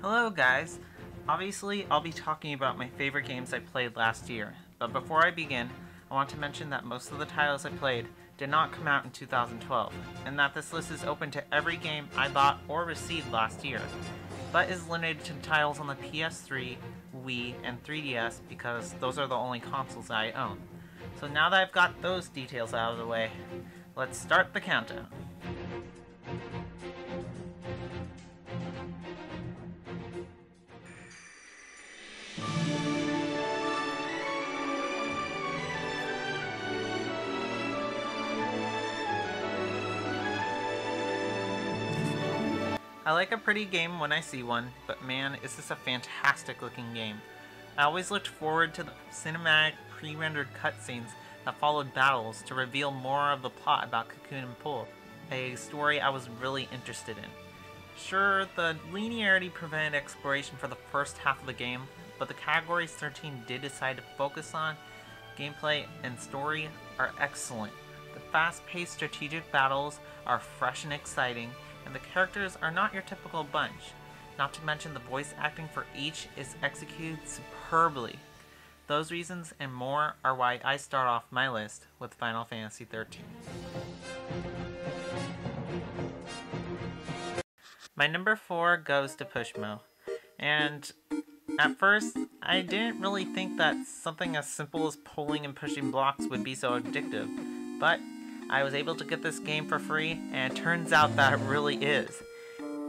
Hello guys! Obviously, I'll be talking about my favorite games I played last year, but before I begin, I want to mention that most of the titles I played did not come out in 2012, and that this list is open to every game I bought or received last year, but is limited to titles on the PS3, Wii, and 3DS because those are the only consoles I own. So now that I've got those details out of the way, let's start the countdown. I like a pretty game when I see one, but man, is this a fantastic looking game. I always looked forward to the cinematic pre-rendered cutscenes that followed battles to reveal more of the plot about Cocoon and Pool, a story I was really interested in. Sure, the linearity prevented exploration for the first half of the game, but the categories 13 did decide to focus on, gameplay and story are excellent. The fast-paced strategic battles are fresh and exciting, and the characters are not your typical bunch. Not to mention the voice acting for each is executed superbly. Those reasons and more are why I start off my list with Final Fantasy XIII. My number 4 goes to Pushmo, and at first I didn't really think that something as simple as pulling and pushing blocks would be so addictive, but I was able to get this game for free, and it turns out that it really is.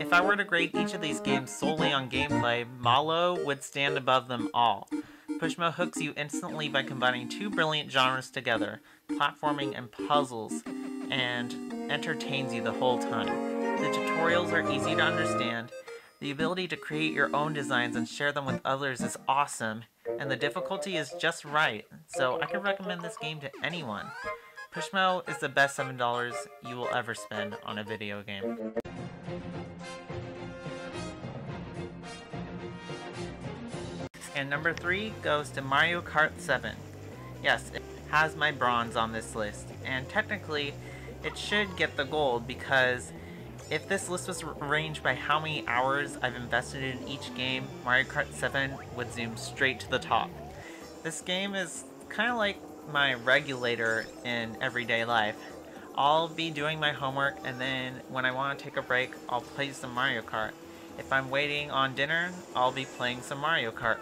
If I were to grade each of these games solely on gameplay, Malo would stand above them all. Pushmo hooks you instantly by combining two brilliant genres together, platforming and puzzles, and entertains you the whole time. The tutorials are easy to understand, the ability to create your own designs and share them with others is awesome, and the difficulty is just right, so I can recommend this game to anyone. Pushmo is the best $7 you will ever spend on a video game. And number 3 goes to Mario Kart 7. Yes, it has my bronze on this list, and technically it should get the gold because if this list was arranged by how many hours I've invested in each game, Mario Kart 7 would zoom straight to the top. This game is kind of like my regulator in everyday life. I'll be doing my homework, and then when I want to take a break, I'll play some Mario Kart. If I'm waiting on dinner, I'll be playing some Mario Kart.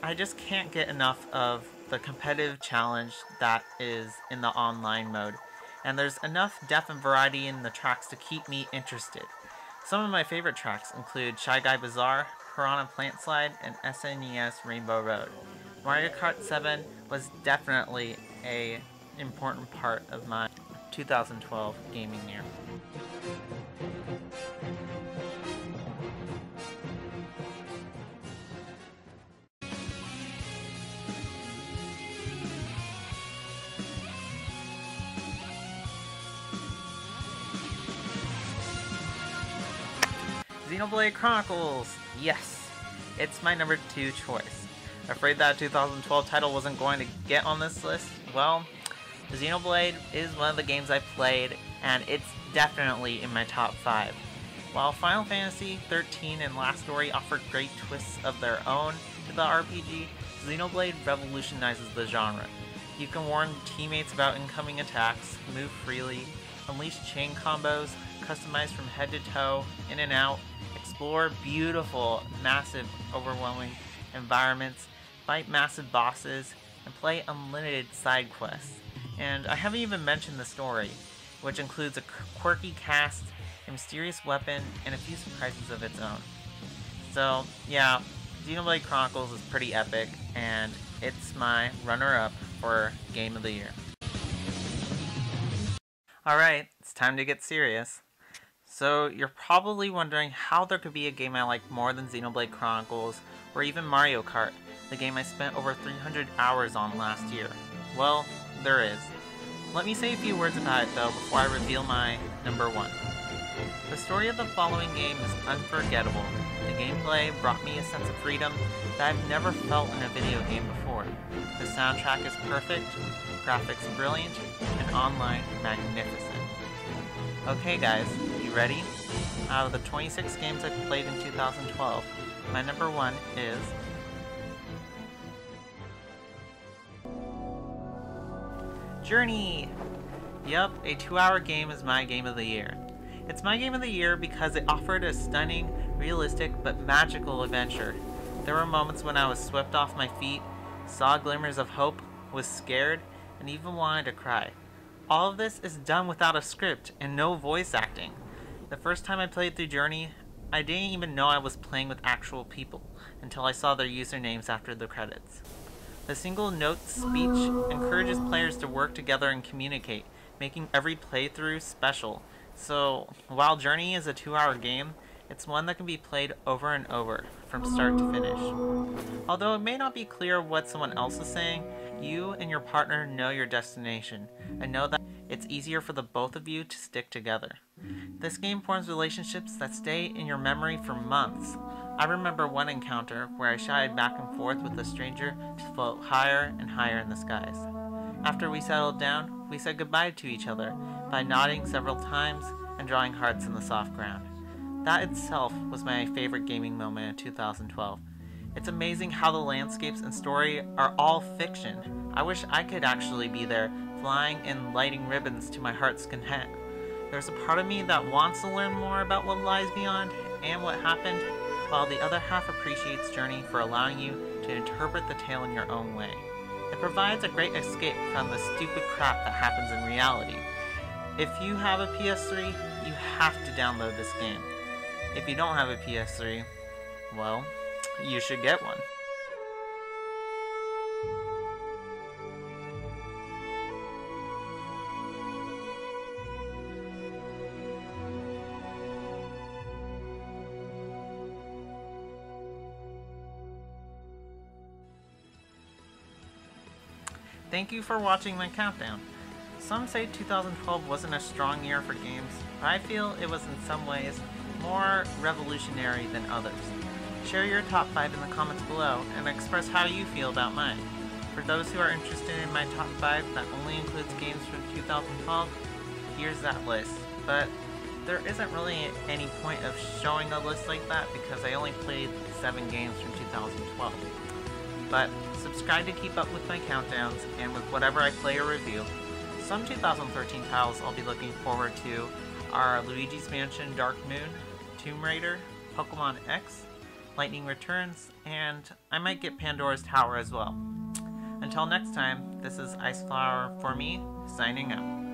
I just can't get enough of the competitive challenge that is in the online mode, and there's enough depth and variety in the tracks to keep me interested. Some of my favorite tracks include Shy Guy Bazaar, Piranha Plant Slide, and SNES Rainbow Road. Mario Kart 7 was definitely an important part of my 2012 gaming year. Xenoblade Chronicles! Yes! It's my number 2 choice. Afraid that 2012 title wasn't going to get on this list? Well, Xenoblade is one of the games I played, and it's definitely in my top 5. While Final Fantasy XIII and Last Story offer great twists of their own to the RPG, Xenoblade revolutionizes the genre. You can warn teammates about incoming attacks, move freely, unleash chain combos, customize from head to toe, in and out, explore beautiful, massive, overwhelming environments, fight massive bosses, and play unlimited side quests. And I haven't even mentioned the story, which includes a quirky cast, a mysterious weapon, and a few surprises of its own. So yeah, Xenoblade Chronicles is pretty epic, and it's my runner-up for Game of the Year. Alright, it's time to get serious. So you're probably wondering how there could be a game I like more than Xenoblade Chronicles, or even Mario Kart, the game I spent over 300 hours on last year. Well, there is. Let me say a few words about it though before I reveal my number 1. The story of the following game is unforgettable. The gameplay brought me a sense of freedom that I've never felt in a video game before. The soundtrack is perfect, graphics brilliant, and online magnificent. Okay guys, you ready? Out of the 26 games I've played in 2012, my number 1 is Journey! Yup, a 2-hour game is my game of the year. It's my game of the year because it offered a stunning, realistic, but magical adventure. There were moments when I was swept off my feet, saw glimmers of hope, was scared, and even wanted to cry. All of this is done without a script and no voice acting. The first time I played through Journey, I didn't even know I was playing with actual people until I saw their usernames after the credits. The single note speech encourages players to work together and communicate, making every playthrough special. So, while Journey is a 2-hour game, it's one that can be played over and over, from start to finish. Although it may not be clear what someone else is saying, you and your partner know your destination, and know that it's easier for the both of you to stick together. This game forms relationships that stay in your memory for months. I remember one encounter where I shied back and forth with a stranger to float higher and higher in the skies. After we settled down, we said goodbye to each other by nodding several times and drawing hearts in the soft ground. That itself was my favorite gaming moment of 2012. It's amazing how the landscapes and story are all fiction. I wish I could actually be there, flying and lighting ribbons to my heart's content. There's a part of me that wants to learn more about what lies beyond and what happened, while the other half appreciates Journey for allowing you to interpret the tale in your own way. It provides a great escape from the stupid crap that happens in reality. If you have a PS3, you have to download this game. If you don't have a PS3, well, you should get one. Thank you for watching my countdown. Some say 2012 wasn't a strong year for games, but I feel it was in some ways more revolutionary than others. Share your top 5 in the comments below and express how you feel about mine. For those who are interested in my top 5 that only includes games from 2012, here's that list. But there isn't really any point of showing a list like that because I only played 7 games from 2012. But subscribe to keep up with my countdowns and with whatever I play or review. Some 2013 titles I'll be looking forward to are Luigi's Mansion Dark Moon, Tomb Raider, Pokemon X, Lightning Returns, and I might get Pandora's Tower as well. Until next time, this is Iceflower for me, signing out.